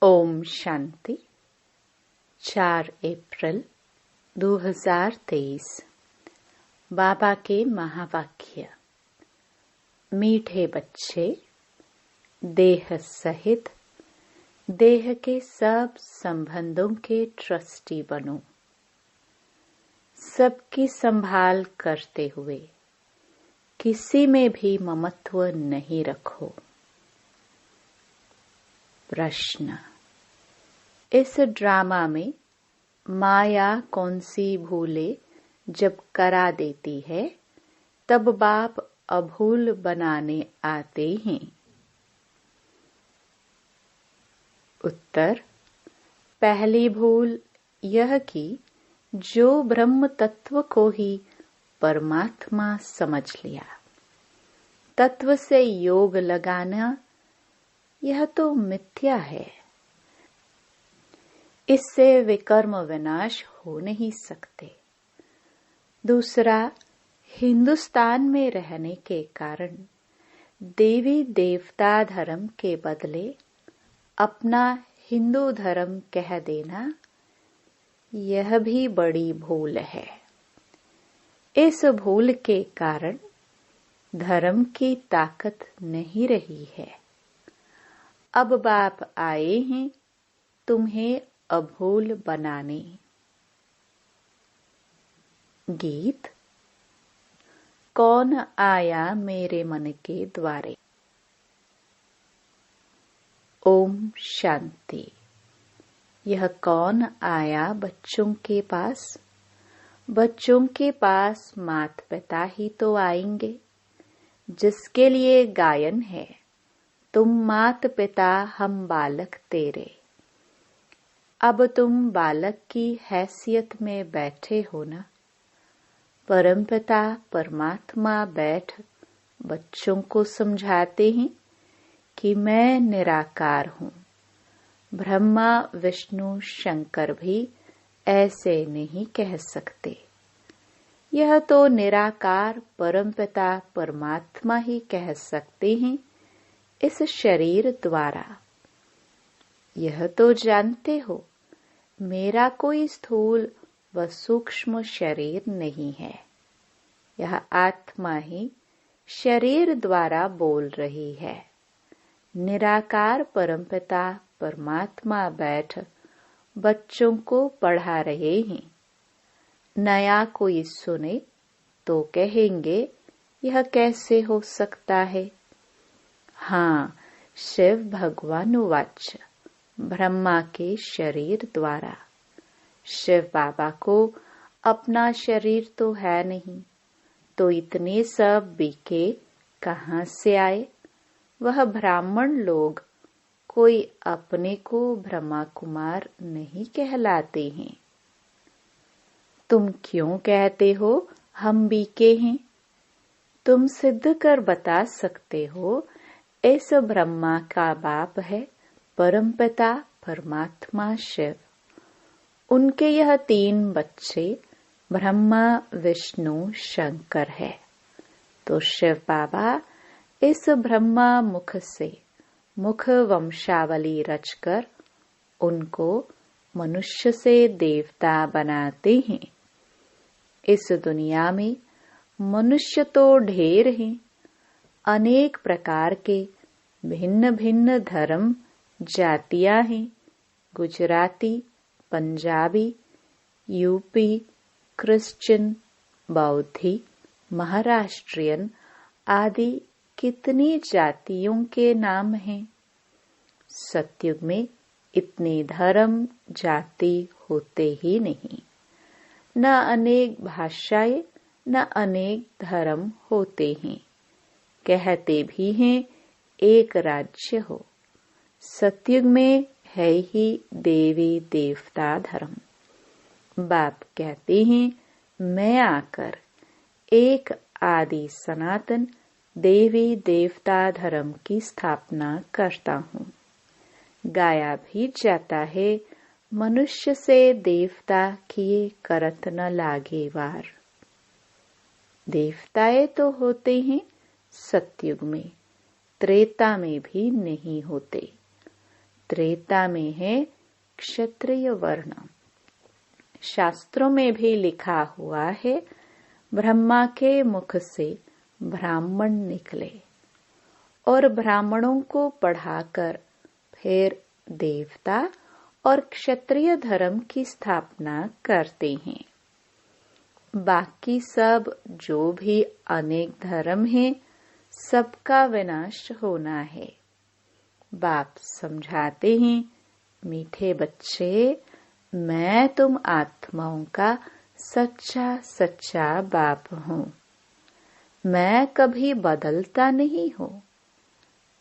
ओम शांति। 4 अप्रैल 2023। बाबा के महावाक्य। मीठे बच्चे, देह सहित देह के सब संबंधों के ट्रस्टी बनो। सबकी संभाल करते हुए किसी में भी ममत्व नहीं रखो। प्रश्न। इस ड्रामा में माया कौन सी भूले जब करा देती है तब बाप अभूल बनाने आते हैं। उत्तर। पहली भूल यह कि जो ब्रह्म तत्व को ही परमात्मा समझ लिया, तत्व से योग लगाना यह तो मिथ्या है। इससे विकर्म विनाश हो नहीं सकते। दूसरा, हिंदुस्तान में रहने के कारण देवी देवता धर्म के बदले अपना हिंदू धर्म कह देना यह भी बड़ी भूल है। इस भूल के कारण धर्म की ताकत नहीं रही है। अब बाप आए हैं तुम्हें अभूल बनाने। गीत। कौन आया मेरे मन के द्वारे। ओम शांति। यह कौन आया बच्चों के पास? बच्चों के पास माता पिता ही तो आएंगे, जिसके लिए गायन है। तुम मात पिता हम बालक तेरे। अब तुम बालक की हैसियत में बैठे हो ना। परमपिता परमात्मा बैठ बच्चों को समझाते हैं कि मैं निराकार हूँ। ब्रह्मा विष्णु शंकर भी ऐसे नहीं कह सकते। यह तो निराकार परमपिता परमात्मा ही कह सकते हैं इस शरीर द्वारा। यह तो जानते हो मेरा कोई स्थूल व सूक्ष्म शरीर नहीं है। यह आत्मा ही शरीर द्वारा बोल रही है। निराकार परमपिता परमात्मा बैठ बच्चों को पढ़ा रहे हैं। नया कोई सुने तो कहेंगे यह कैसे हो सकता है। हाँ, शिव भगवान वाच ब्रह्मा के शरीर द्वारा। शिव बाबा को अपना शरीर तो है नहीं, तो इतने सब बीके कहाँ से आए। वह ब्राह्मण लोग कोई अपने को ब्रह्मा कुमार नहीं कहलाते हैं। तुम क्यों कहते हो हम बीके हैं? तुम सिद्ध कर बता सकते हो इस ब्रह्मा का बाप है परमपिता परमात्मा शिव। उनके यह 3 बच्चे ब्रह्मा विष्णु शंकर है। तो शिव बाबा इस ब्रह्मा मुख से मुख वंशावली रचकर उनको मनुष्य से देवता बनाते हैं। इस दुनिया में मनुष्य तो ढेर हैं। अनेक प्रकार के भिन्न भिन्न धर्म जातियां हैं। गुजराती, पंजाबी, यूपी, क्रिश्चियन, बौद्धि, महाराष्ट्रियन आदि कितनी जातियों के नाम हैं। सतयुग में इतने धर्म जाति होते ही नहीं। न अनेक भाषाएं न अनेक धर्म होते हैं। कहते भी हैं एक राज्य हो। सतयुग में है ही देवी देवता धर्म। बाप कहते हैं मैं आकर एक आदि सनातन देवी देवता धर्म की स्थापना करता हूँ। गाया भी जाता है मनुष्य से देवता किए करत न लागे वार। देवताएं तो होते हैं सतयुग में, त्रेता में भी नहीं होते। त्रेता में है क्षत्रिय वर्ण। शास्त्रों में भी लिखा हुआ है, ब्रह्मा के मुख से ब्राह्मण निकले और ब्राह्मणों को पढ़ाकर फिर देवता और क्षत्रिय धर्म की स्थापना करते हैं। बाकी सब जो भी अनेक धर्म हैं, सबका विनाश होना है। बाप समझाते हैं, मीठे बच्चे, मैं तुम आत्माओं का सच्चा सच्चा बाप हूँ। मैं कभी बदलता नहीं हूँ।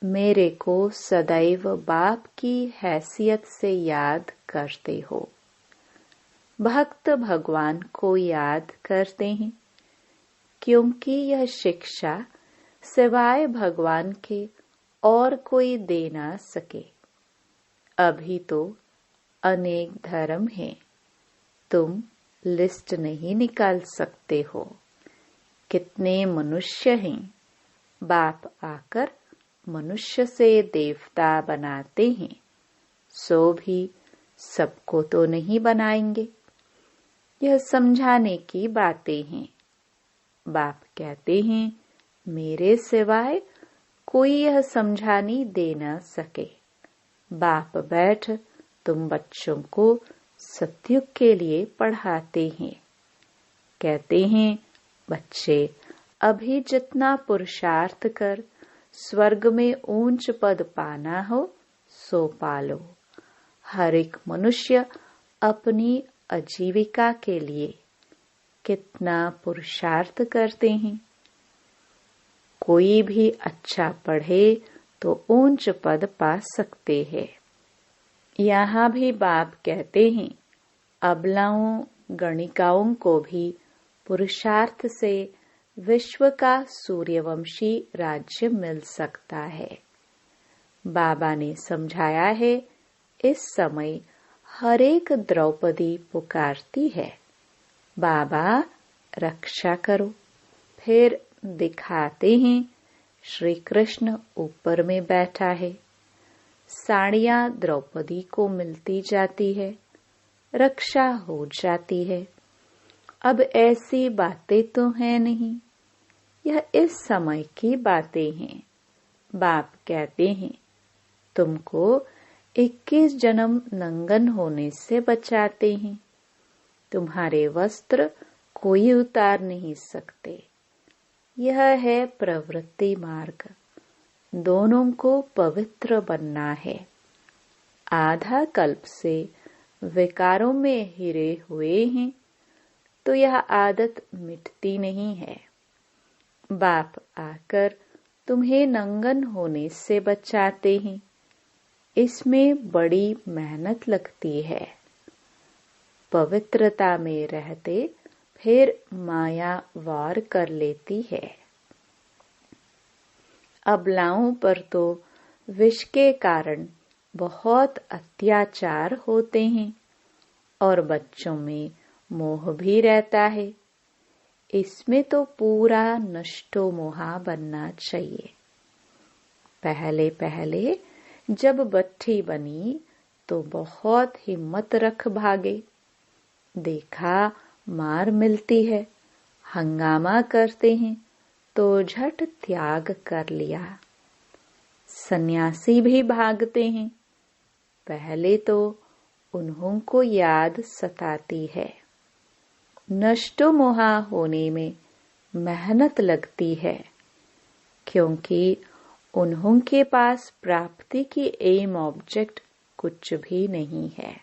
मेरे को सदैव बाप की हैसियत से याद करते हो। भक्त भगवान को याद करते हैं, क्योंकि यह शिक्षा सिवाय भगवान के और कोई दे ना सके। अभी तो अनेक धर्म हैं, तुम लिस्ट नहीं निकाल सकते हो। कितने मनुष्य हैं, बाप आकर मनुष्य से देवता बनाते हैं, सो भी सबको तो नहीं बनाएंगे। यह समझाने की बातें हैं। बाप कहते हैं, मेरे सिवाय कोई यह समझानी दे न सके। बाप बैठ तुम बच्चों को सतयुग के लिए पढ़ाते हैं। कहते हैं, बच्चे अभी जितना पुरुषार्थ कर स्वर्ग में ऊंच पद पाना हो सो पालो। हर एक मनुष्य अपनी आजीविका के लिए कितना पुरुषार्थ करते हैं। कोई भी अच्छा पढ़े तो ऊंच पद पा सकते हैं। यहाँ भी बाप कहते हैं, अबलाओं गणिकाओं को भी पुरुषार्थ से विश्व का सूर्यवंशी राज्य मिल सकता है। बाबा ने समझाया है, इस समय हर एक द्रौपदी पुकारती है, बाबा रक्षा करो। फिर दिखाते हैं, श्री कृष्ण ऊपर में बैठा है, साड़ियां द्रौपदी को मिलती जाती है, रक्षा हो जाती है। अब ऐसी बातें तो है नहीं, यह इस समय की बातें हैं। बाप कहते हैं, तुमको 21 जन्म नंगन होने से बचाते हैं। तुम्हारे वस्त्र कोई उतार नहीं सकते। यह है प्रवृत्ति मार्ग। दोनों को पवित्र बनना है। आधा कल्प से विकारों में हिरे हुए हैं, तो यह आदत मिटती नहीं है। बाप आकर तुम्हें नंगन होने से बचाते हैं। इसमें बड़ी मेहनत लगती है। पवित्रता में रहते फिर माया वार कर लेती है। अबलाओं पर तो विष के कारण बहुत अत्याचार होते हैं और बच्चों में मोह भी रहता है। इसमें तो पूरा नष्टो मोहा बनना चाहिए। पहले पहले जब बट्ठी बनी तो बहुत हिम्मत रख भागे। देखा मार मिलती है, हंगामा करते हैं तो झट त्याग कर लिया। सन्यासी भी भागते हैं। पहले तो उन्हों को याद सताती है। नष्टो मोहा होने में मेहनत लगती है, क्योंकि उन्हों के पास प्राप्ति की एम ऑब्जेक्ट कुछ भी नहीं है।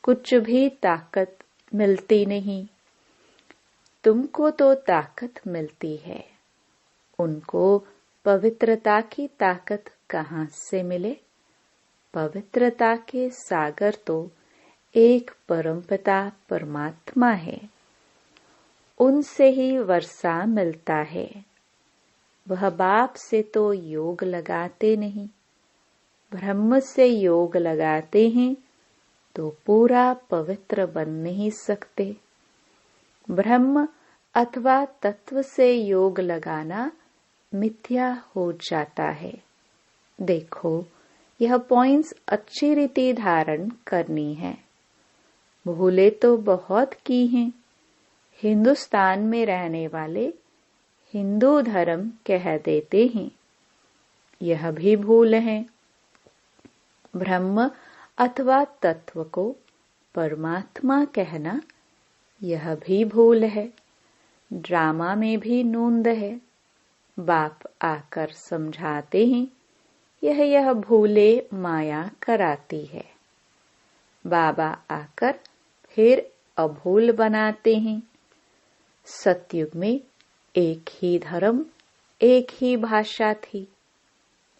कुछ भी ताकत मिलती नहीं। तुमको तो ताकत मिलती है, उनको पवित्रता की ताकत कहाँ से मिले? पवित्रता के सागर तो एक परमपिता परमात्मा है, उनसे ही वर्षा मिलता है। वह बाप से तो योग लगाते नहीं, ब्रह्म से योग लगाते हैं तो पूरा पवित्र बन नहीं सकते। ब्रह्म अथवा तत्व से योग लगाना मिथ्या हो जाता है। देखो यह पॉइंट्स अच्छी रीति धारण करनी है। भूले तो बहुत की हैं। हिंदुस्तान में रहने वाले हिंदू धर्म कह देते हैं, यह भी भूल है। ब्रह्म अथवा तत्व को परमात्मा कहना, यह भी भूल है। ड्रामा में भी नूंद है। बाप आकर समझाते हैं, यह भूले माया कराती है। बाबा आकर फिर अभूल बनाते हैं। सतयुग में एक ही धर्म, एक ही भाषा थी।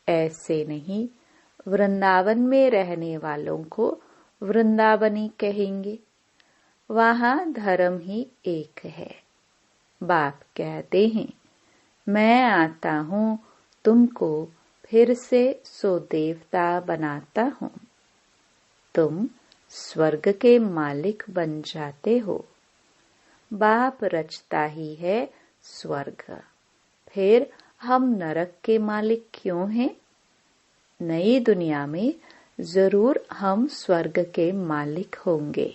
ऐसे नहीं, वृंदावन में रहने वालों को वृंदावनी कहेंगे। वहां धर्म ही एक है। बाप कहते हैं, मैं आता हूँ तुमको फिर से सो देवता बनाता हूँ। तुम स्वर्ग के मालिक बन जाते हो। बाप रचता ही है स्वर्ग, फिर हम नरक के मालिक क्यों हैं? नई दुनिया में जरूर हम स्वर्ग के मालिक होंगे।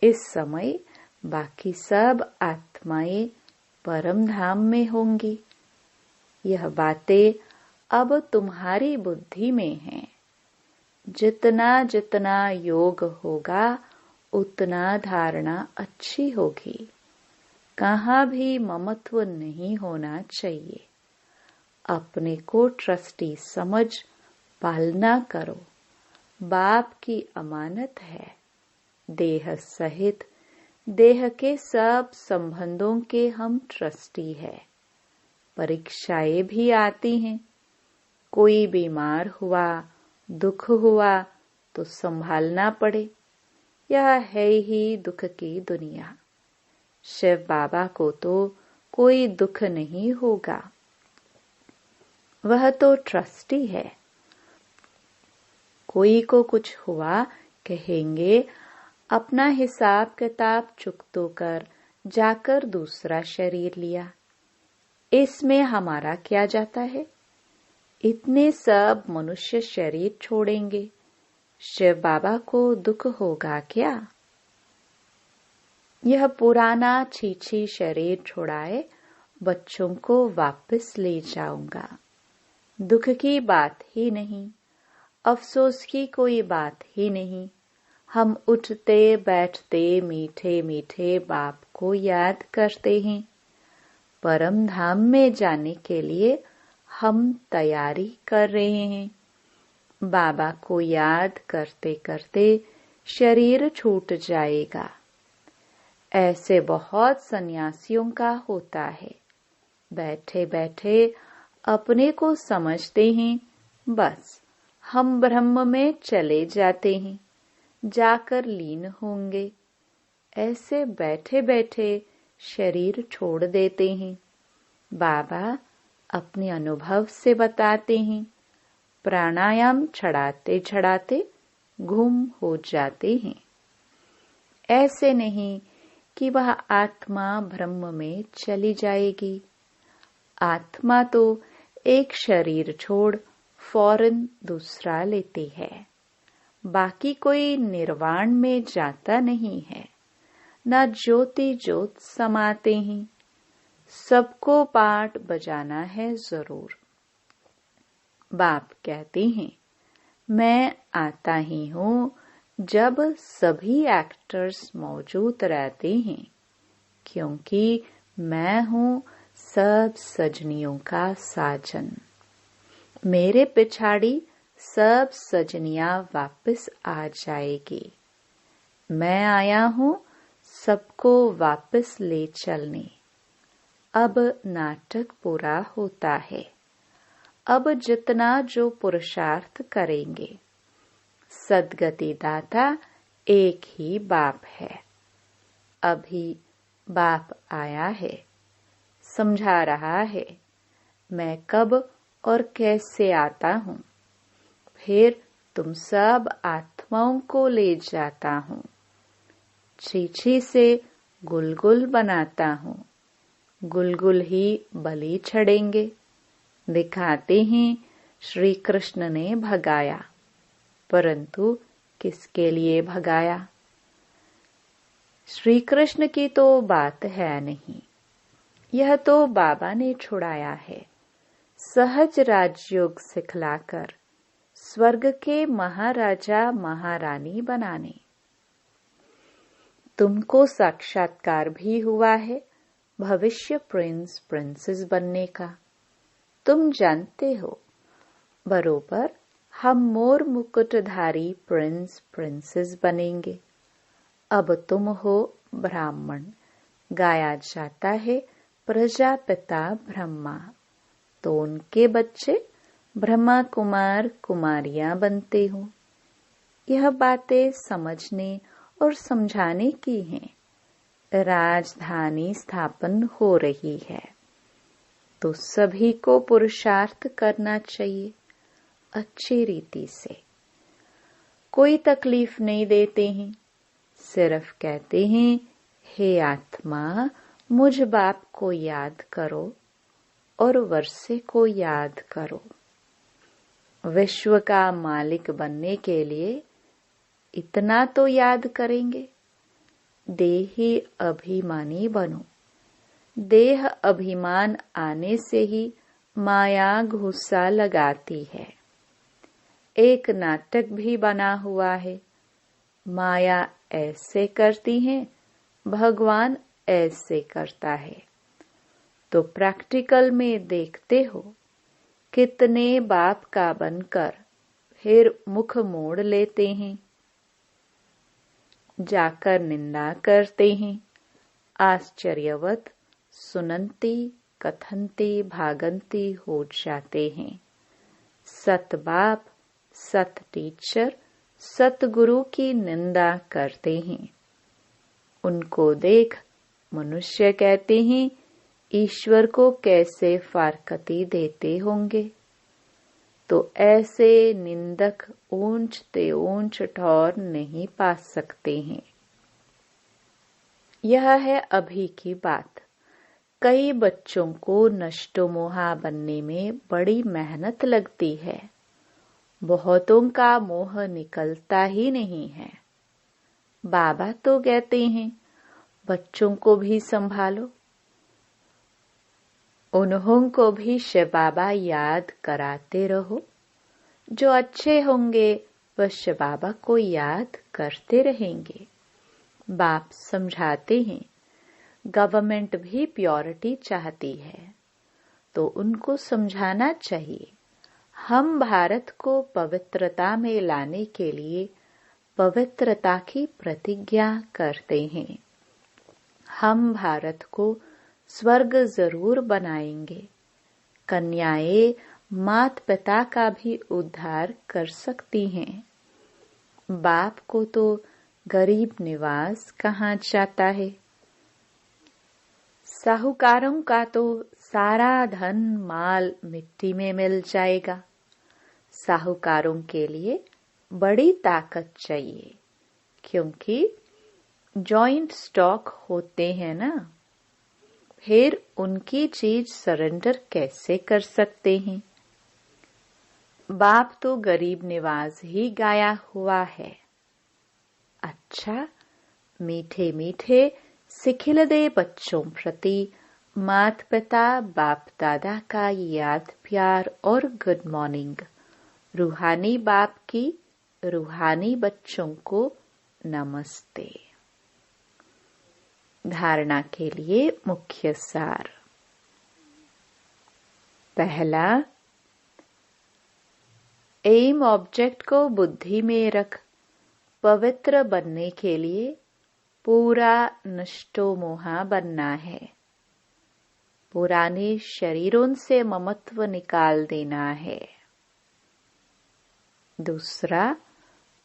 इस समय बाकी सब आत्माएं परम धाम में होंगी। यह बातें अब तुम्हारी बुद्धि में हैं। जितना जितना योग होगा उतना धारणा अच्छी होगी। कहाँ भी ममत्व नहीं होना चाहिए। अपने को ट्रस्टी समझ पालना करो। बाप की अमानत है। देह सहित देह के सब संबंधों के हम ट्रस्टी है। परीक्षाएं भी आती हैं। कोई बीमार हुआ, दुख हुआ तो संभालना पड़े। यह है ही दुख की दुनिया। शिव बाबा को तो कोई दुख नहीं होगा। वह तो ट्रस्टी है। कोई को कुछ हुआ कहेंगे, अपना हिसाब किताब चुकतो कर जाकर दूसरा शरीर लिया। इसमें हमारा क्या जाता है? इतने सब मनुष्य शरीर छोड़ेंगे, शिव बाबा को दुख होगा क्या? यह पुराना छीछी शरीर छुड़ाए बच्चों को वापस ले जाऊंगा। दुख की बात ही नहीं, अफसोस की कोई बात ही नहीं। हम उठते बैठते मीठे मीठे बाप को याद करते हैं। परम धाम में जाने के लिए हम तैयारी कर रहे हैं। बाबा को याद करते करते शरीर छूट जाएगा। ऐसे बहुत सन्यासियों का होता है। बैठे बैठे अपने को समझते हैं, बस हम ब्रह्म में चले जाते हैं, जाकर लीन होंगे। ऐसे बैठे बैठे शरीर छोड़ देते हैं। बाबा अपने अनुभव से बताते हैं। प्राणायाम छड़ाते छड़ाते गुम हो जाते हैं। ऐसे नहीं कि वह आत्मा ब्रह्म में चली जाएगी। आत्मा तो एक शरीर छोड़ फौरन दूसरा लेती है। बाकी कोई निर्वाण में जाता नहीं है, न ज्योति ज्योत समाते हैं। सबको पाठ बजाना है जरूर। बाप कहते हैं, मैं आता ही हूँ जब सभी एक्टर्स मौजूद रहते हैं, क्योंकि मैं हूँ सब सजनियों का साजन। मेरे पिछाड़ी सब सजनियां वापस आ जाएगी। मैं आया हूँ सबको वापस ले चलने। अब नाटक पूरा होता है। अब जितना जो पुरुषार्थ करेंगे, सद्गति दाता एक ही बाप है। अभी बाप आया है, समझा रहा है मैं कब और कैसे आता हूँ। फिर तुम सब आत्माओं को ले जाता हूँ। छीछी से गुलगुल बनाता हूँ। गुलगुल ही बलि चढ़ेंगे। दिखाते हैं श्री कृष्ण ने भगाया, परंतु किसके लिए भगाया? श्री कृष्ण की तो बात है नहीं, यह तो बाबा ने छुड़ाया है, सहज राजयोग सिखलाकर स्वर्ग के महाराजा महारानी बनाने। तुमको साक्षात्कार भी हुआ है भविष्य प्रिंस प्रिंसेस बनने का। तुम जानते हो बरोबर हम मोर मुकुटधारी प्रिंस प्रिंसेस बनेंगे। अब तुम हो ब्राह्मण, गाया जाता है प्रजापिता ब्रह्मा, तो उनके बच्चे ब्रह्मा कुमार कुमारियां बनते हो। यह बातें समझने और समझाने की हैं। राजधानी स्थापन हो रही है, तो सभी को पुरुषार्थ करना चाहिए अच्छी रीति से। कोई तकलीफ नहीं देते हैं, सिर्फ कहते हैं हे आत्मा मुझ बाप को याद करो और वर्षे को याद करो। विश्व का मालिक बनने के लिए इतना तो याद करेंगे। देही अभिमानी बनो। देह अभिमान आने से ही माया घुसा लगाती है। एक नाटक भी बना हुआ है, माया ऐसे करती है, भगवान ऐसे करता है। तो प्रैक्टिकल में देखते हो कितने बाप का बनकर फिर मुख मोड़ लेते हैं, जाकर निंदा करते हैं। आश्चर्यवत सुनंती कथनती भागंती हो जाते हैं। सत बाप सत टीचर सतगुरु की निंदा करते हैं। उनको देख मनुष्य कहते हैं ईश्वर को कैसे फारकती देते होंगे। तो ऐसे निंदक ऊंचते ऊंच ठौर नहीं पा सकते हैं। यह है अभी की बात। कई बच्चों को नष्टो मोहा बनने में बड़ी मेहनत लगती है। बहुतों का मोह निकलता ही नहीं है। बाबा तो कहते हैं बच्चों को भी संभालो। उन्हों को भी शिव बाबा याद कराते रहो। जो अच्छे होंगे वह शिव बाबा को याद करते रहेंगे। बाप समझाते हैं गवर्नमेंट भी प्योरिटी चाहती है, तो उनको समझाना चाहिए। हम भारत को पवित्रता में लाने के लिए पवित्रता की प्रतिज्ञा करते हैं। हम भारत को स्वर्ग जरूर बनाएंगे। कन्याएं मात पिता का भी उद्धार कर सकती हैं। बाप को तो गरीब निवास कहाँ जाता है। साहूकारों का तो सारा धन माल मिट्टी में मिल जाएगा। साहूकारों के लिए बड़ी ताकत चाहिए, क्योंकि जॉइंट स्टॉक होते हैं ना। फिर उनकी चीज सरेंडर कैसे कर सकते हैं। बाप तो गरीब निवाज ही गाया हुआ है। अच्छा, मीठे मीठे सिखिल दे बच्चों प्रति मात पिता बाप दादा का याद प्यार और गुड मॉर्निंग। रूहानी बाप की रूहानी बच्चों को नमस्ते। धारणा के लिए मुख्य सार। पहला, एम ऑब्जेक्ट को बुद्धि में रख पवित्र बनने के लिए पूरा नष्टो मोहा बनना है। पुराने शरीरों से ममत्व निकाल देना है। दूसरा,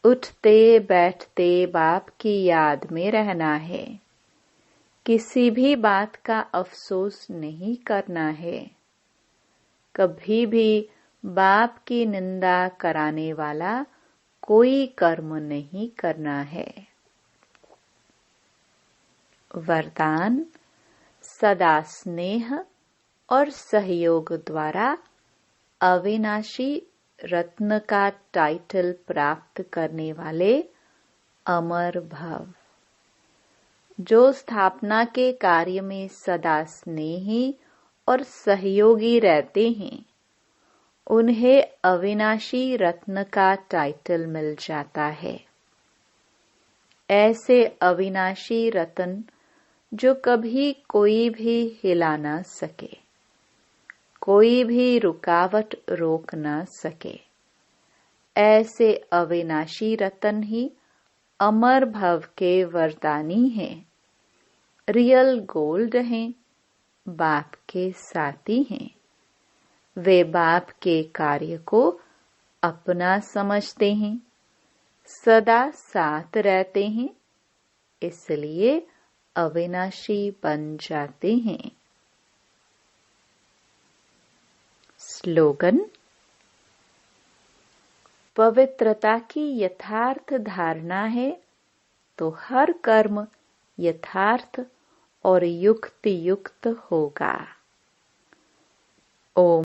उठते बैठते बाप की याद में रहना है। किसी भी बात का अफसोस नहीं करना है। कभी भी बाप की निंदा कराने वाला कोई कर्म नहीं करना है। वरदान, सदा स्नेह और सहयोग द्वारा अविनाशी रत्न का टाइटल प्राप्त करने वाले अमर भव, जो स्थापना के कार्य में सदा स्नेही और सहयोगी रहते हैं, उन्हें अविनाशी रत्न का टाइटल मिल जाता है। ऐसे अविनाशी रत्न जो कभी कोई भी हिला न सके, कोई भी रुकावट रोक न सके, ऐसे अविनाशी रत्न ही अमर भव के वरदानी हैं, रियल गोल्ड हैं, बाप के साथी हैं। वे बाप के कार्य को अपना समझते हैं, सदा साथ रहते हैं, इसलिए अविनाशी बन जाते हैं। स्लोगन: पवित्रता की यथार्थ धारणा है तो हर कर्म यथार्थ और युक्ति युक्त होगा। ओम